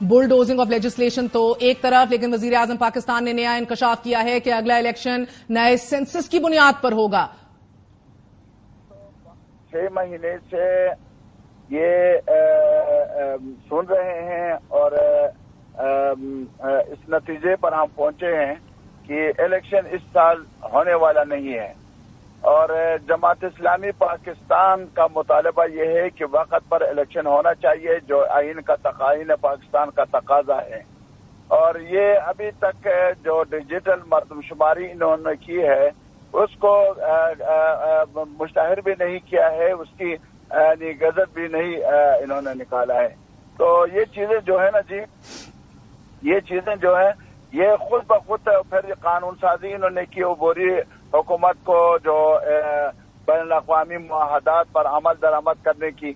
Bulldozing of legislation तो एक तरफ, लेकिन वजीर आजम पाकिस्तान ने नया इंकशाफ किया है कि अगला इलेक्शन नए सेंसस की बुनियाद पर होगा। 6 महीने से ये सुन रहे हैं और इस नतीजे पर हम पहुंचे हैं कि इलेक्शन इस साल होने वाला नहीं है। और जमात इस्लामी पाकिस्तान का मुतालबा ये है कि वक्त पर इलेक्शन होना चाहिए, जो आइन पाकिस्तान का तकाजा है। और ये अभी तक जो डिजिटल मर्दमशुमारी इन्होंने की है उसको मुश्तहर भी नहीं किया है, उसकी गज़ट भी नहीं इन्होंने निकाला है। तो ये चीजें जो है ना जी, ये चीजें जो है ये खुद ब खुद फिर कानून साजी इन्होंने की, बोरी हुकूमत को जो बैनुल अक़वामी मुआहदात पर अमल दरामद करने की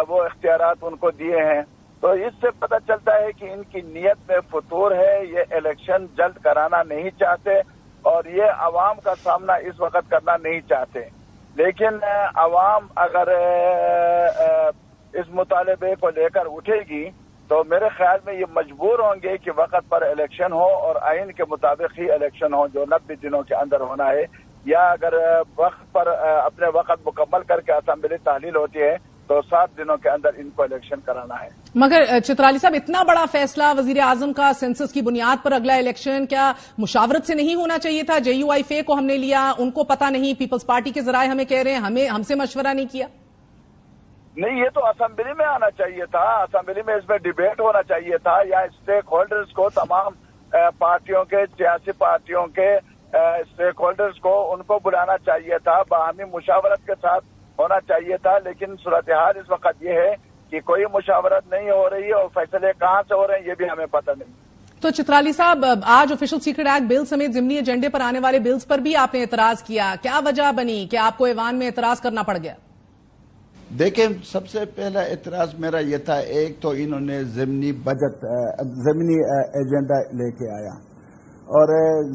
वो इख्तियारात उनको दिए हैं। तो इससे पता चलता है कि इनकी नीयत में फतूर है, ये इलेक्शन जल्द कराना नहीं चाहते और ये अवाम का सामना इस वक्त करना नहीं चाहते। लेकिन अवाम अगर इस मुतालबे को लेकर उठेगी तो मेरे ख्याल में ये मजबूर होंगे कि वक्त पर इलेक्शन हो और आइन के मुताबिक ही इलेक्शन हो, जो 90 दिनों के अंदर होना है। या अगर वक्त पर अपने वक्त मुकम्मल करके असेंबली तहलील होती है तो 7 दिनों के अंदर इनको इलेक्शन कराना है। मगर चित्राली साहब, इतना बड़ा फैसला वजीर आजम का सेंसस की बुनियाद पर अगला इलेक्शन क्या मुशावरत से नहीं होना चाहिए था? JUIF को हमने लिया, उनको पता नहीं, पीपल्स पार्टी के जराए हमें कह रहे हैं हमसे मशवरा नहीं किया। नहीं, ये तो असेंबली में आना चाहिए था, असेंबली में इसमें डिबेट होना चाहिए था, या स्टेक होल्डर्स को, तमाम पार्टियों के, सियासी पार्टियों के स्टेक होल्डर्स को उनको बुलाना चाहिए था, बाहमी मुशावरत के साथ होना चाहिए था। लेकिन सूरत हाल इस वक्त ये है कि कोई मुशावरत नहीं हो रही है और फैसले कहाँ से हो रहे हैं ये भी हमें पता नहीं। तो चित्राली साहब, आज ऑफिशियल सीक्रेट एक्ट बिल समेत ज़िमनी एजेंडे पर आने वाले बिल्स पर भी आपने एतराज किया, क्या वजह बनी कि आपको ऐवान में एतराज करना पड़ गया? देखें, सबसे पहला एतराज मेरा ये था, एक तो इन्होंने ज़िमनी बजट, ज़िमनी एजेंडा लेके आया और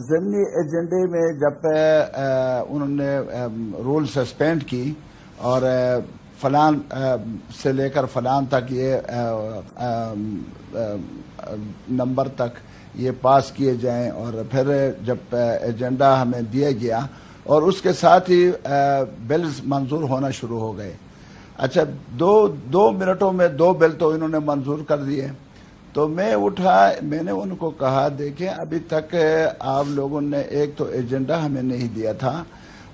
ज़िमनी एजेंडे में जब उन्होंने रूल सस्पेंड की और फलान से लेकर फलान तक ये नंबर तक ये पास किए जाएं और फिर जब एजेंडा हमें दिया गया और उसके साथ ही बिल्स मंजूर होना शुरू हो गए। अच्छा, दो मिनटों में 2 बिल तो इन्होंने मंजूर कर दिए। तो मैं उठा, मैंने उनको कहा, देखें अभी तक आप लोगों ने एक तो एजेंडा हमें नहीं दिया था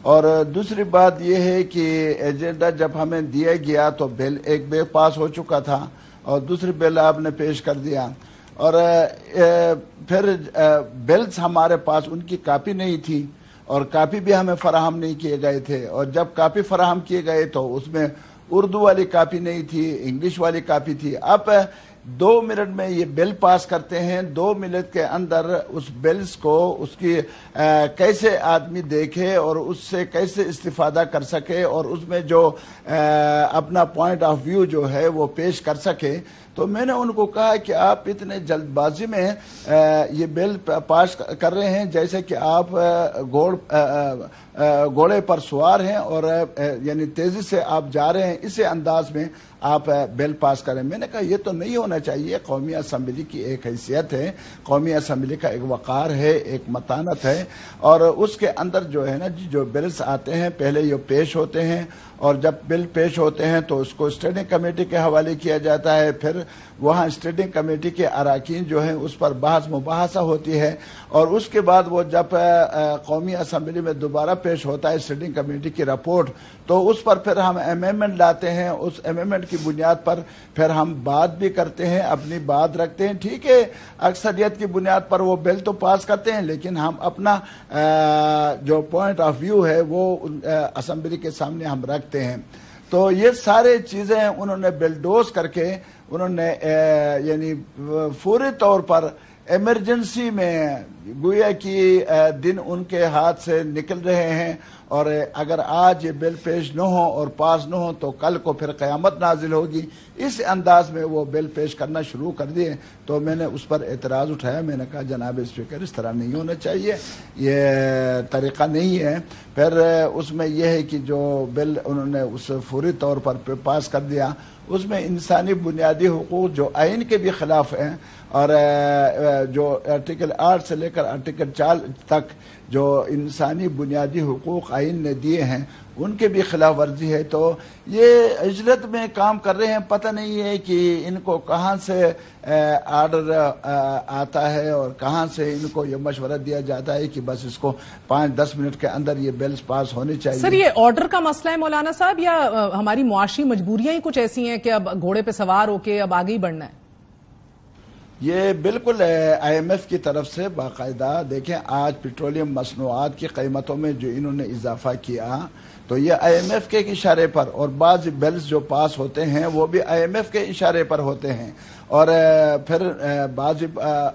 और दूसरी बात यह है कि एजेंडा जब हमें दिया गया तो बिल एक बिल पास हो चुका था और दूसरी बिल आपने पेश कर दिया और फिर बिल्स हमारे पास उनकी कापी नहीं थी और कापी भी हमें फराहम नहीं किए गए थे। और जब कापी फराहम किए गए तो उसमें उर्दू वाली कापी नहीं थी, इंग्लिश वाली कापी थी। अब 2 मिनट में ये बिल पास करते हैं, 2 मिनट के अंदर उस बिल्स को उसकी कैसे आदमी देखे और उससे कैसे इस्तिफादा कर सके और उसमें जो अपना पॉइंट ऑफ व्यू जो है वो पेश कर सके। तो मैंने उनको कहा कि आप इतने जल्दबाजी में ये बिल पास कर रहे हैं जैसे कि आप घोड़े पर सवार हैं और यानी तेजी से आप जा रहे हैं, इसी अंदाज में आप बिल पास करें। मैंने कहा ये तो नहीं होना चाहिए, कौमी असम्बली की एक हैसियत है, कौमी असम्बली का एक वक़ार है, एक मतानत है और उसके अंदर जो है ना जो बिल्स आते हैं पहले ये पेश होते हैं और जब बिल पेश होते हैं तो उसको स्टैंडिंग कमेटी के हवाले किया जाता है, फिर वहाँ स्टैंडिंग कमेटी के अराकीन जो हैं उस पर बहस मुबाहसा होती है और उसके बाद वो जब कौमी असम्बली में दोबारा पेश होता है स्टैंडिंग कमेटी की रिपोर्ट, तो उस पर फिर हम अमेंडमेंट लाते हैं, उस अमेंडमेंट की बुनियाद पर फिर हम बात भी करते हैं, अपनी बात रखते हैं। ठीक है, अक्सरियत की बुनियाद पर वो बिल तो पास करते हैं लेकिन हम अपना जो पॉइंट ऑफ व्यू है वो असम्बली के सामने हम रखते हैं। तो ये सारे चीजें उन्होंने बिलडोज करके उन्होंने यानी पूरे तौर पर इमरजेंसी में गोया कि दिन उनके हाथ से निकल रहे हैं और अगर आज ये बिल पेश न हो और पास न हो तो कल को फिर क़यामत नाजिल होगी, इस अंदाज में वो बिल पेश करना शुरू कर दिए। तो मैंने उस पर एतराज़ उठाया, मैंने कहा जनाब स्पीकर इस तरह नहीं होना चाहिए, ये तरीक़ा नहीं है। फिर उसमें यह है कि जो बिल उन्होंने उस फौरी तौर पर पास कर दिया اس میں انسانی بنیادی حقوق جو آئین کے بھی خلاف ہیں اور جو آرٹیکل 8 سے لے کر آرٹیکل 4 تک جو انسانی بنیادی حقوق آئین نے دیے ہیں ان کے بھی خلاف ورزی ہے. تو یہ اجلت میں کام کر رہے ہیں, پتہ نہیں ہے کہ ان کو کہاں سے آرڈر آتا ہے اور کہاں سے ان کو یہ مشورہ دیا جاتا ہے کہ بس اس کو 5-10 منٹ کے اندر یہ بلز پاس ہونے چاہیے. سر یہ آرڈر کا مسئلہ ہے مولانا صاحب, یا ہماری معاشی مجبوریاں ہی کچھ ایسی ہیں کہ اب گھوڑے پہ سوار ہو کے اب آگے ہی بڑھنا ہے؟ یہ بالکل آئی ایم ایف کی طرف سے باقاعدہ دیکھیں, آج پیٹرولیم مصنوعات کی قیمتوں میں جو انہوں نے اضافہ کیا تو یہ آئی ایم ایف کے اشارے پر, اور بعض بلز جو پاس ہوتے ہیں وہ بھی آئی ایم ایف کے اشارے پر ہوتے ہیں, اور پھر بعض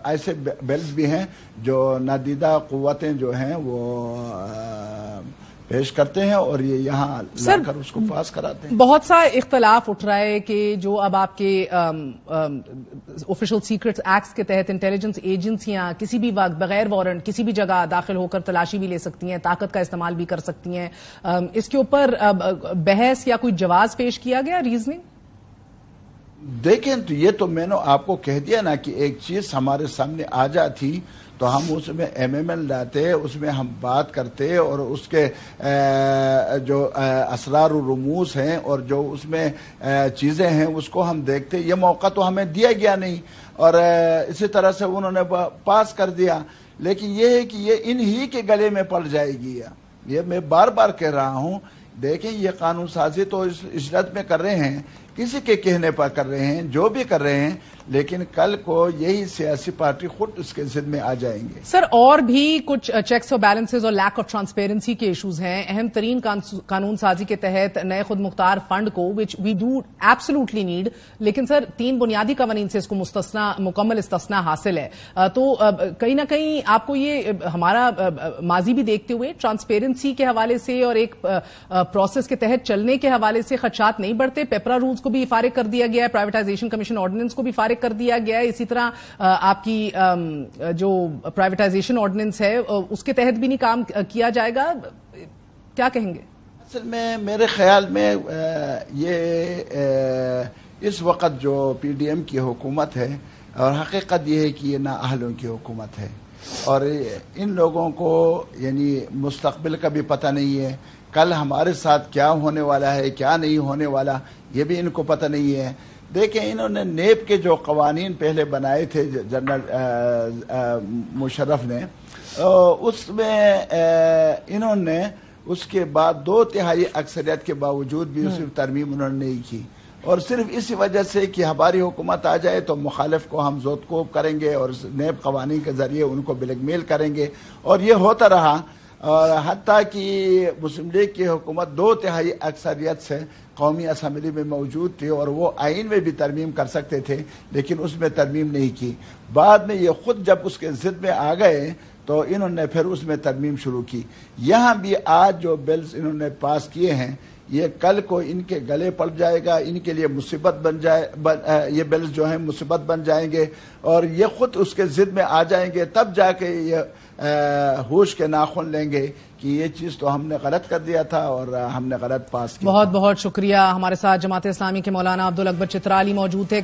ایسے بلز بھی ہیں جو نادیدہ قوتیں جو ہیں وہ پیش کرتے ہیں اور یہ یہاں لا کر اس کو پاس کراتے ہیں. بہت سا اختلاف اٹھ رہا ہے کہ جو اب آپ کے آفیشل سیکرٹس ایکٹس کے تحت انٹیلیجنس ایجنسیاں کسی بھی وقت بغیر وارنٹ کسی بھی جگہ داخل ہو کر تلاشی بھی لے سکتی ہیں, طاقت کا استعمال بھی کر سکتی ہیں, اس کے اوپر بحث یا کوئی جواز پیش کیا گیا, ریزننگ؟ دیکھیں تو یہ تو میں نے آپ کو کہہ دیا نا کہ ایک چیز ہمارے سامنے آ جاتی تو ہم اس میں ایم ایم ایل لاتے, اس میں ہم بات کرتے اور اس کے جو اسرار و رموز ہیں اور جو اس میں چیزیں ہیں اس کو ہم دیکھتے. یہ موقع تو ہمیں دیا گیا نہیں اور اسی طرح سے انہوں نے پاس کر دیا, لیکن یہ ہے کہ یہ انہی کے گلے میں پڑ جائے گی. یہ میں بار بار کہہ رہا ہوں, دیکھیں یہ قانون سازی تو اس اجلت میں کر رہے ہیں, کسی کے کہنے پر کر رہے ہیں, جو بھی کر رہے ہیں, لیکن کل کو یہی سیاسی پارٹی خود اس کے ضد میں آ جائیں گے. سر اور بھی کچھ چیکس اور بیلنسز اور لیک آف ٹرانسپیرنسی کے ایشوز ہیں. اہم ترین قانون سازی کے تحت نئے خود مختار فنڈ کو وچ وی ڈو ایبسولوٹلی نیڈ, لیکن سر 3 بنیادی قوانین سے اس کو مکمل استثناء حاصل ہے. تو کہیں نہ کہیں آپ کو یہ ہمارا ماضی بھی دیکھتے ہوئے ٹرانسپیرنسی کے حوالے سے اور ایک پروسیس کے تحت چلنے کے حوالے سے خدشات نہیں بڑھتے؟ پیپرا رولز کو بھی فارغ کر دیا گیا ہے, پرائیویٹائزیشن کمیشن آرڈیننس کو بھی فارغ کر دیا گیا ہے, اسی طرح آپ کی جو پرائیویٹائزیشن آرڈیننس ہے اس کے تحت بھی نہیں کام کیا جائے گا, کیا کہیں گے؟ اصل میں میرے خیال میں یہ اس وقت جو پی ڈی ایم کی حکومت ہے اور حقیقت یہ ہے کہ یہ نااہلوں کی حکومت ہے اور ان لوگوں کو یعنی مستقبل کا بھی پتہ نہیں ہے, کل ہمارے ساتھ کیا ہونے والا ہے کیا نہیں ہونے والا یہ بھی ان کو پتہ نہیں ہے. دیکھیں انہوں نے نیب کے جو قوانین پہلے بنائے تھے جنرل مشرف نے, اس میں انہوں نے اس کے بعد 2/3 اکثریت کے باوجود بھی اس ترمیم انہوں نے نہیں کی, اور صرف اسی وجہ سے کہ ہماری حکومت آ جائے تو مخالف کو ہم زود کوب کریں گے اور نیب قوانین کے ذریعے ان کو بلیک میل کریں گے, اور یہ ہوتا رہا. اور حتیٰ کہ مسلم لیگ کی حکومت 2/3 اکثریت سے قومی اسمبلی میں موجود تھی اور وہ آئین میں بھی ترمیم کر سکتے تھے, لیکن اس میں ترمیم نہیں کی. بعد میں یہ خود جب اس کے ضد میں آ گئے تو انہوں نے پھر اس میں ترمیم شروع کی. یہاں بھی آج جو بلز انہوں نے پاس کیے ہیں یہ کل کو ان کے گلے پڑ جائے گا, ان کے لیے مصیبت بن جائے, یہ بلز جو ہیں مصیبت بن جائیں گے اور یہ خود اس کے ضد میں آ جائیں گے. تب جا کے یہ ہوش کے ناخن لیں گے کہ یہ چیز تو ہم نے غلط کر دیا تھا اور ہم نے غلط پاس کیا. بہت بہت شکریہ. ہمارے ساتھ جماعت اسلامی کے مولانا عبدالاکبر چترالی موجود تھے.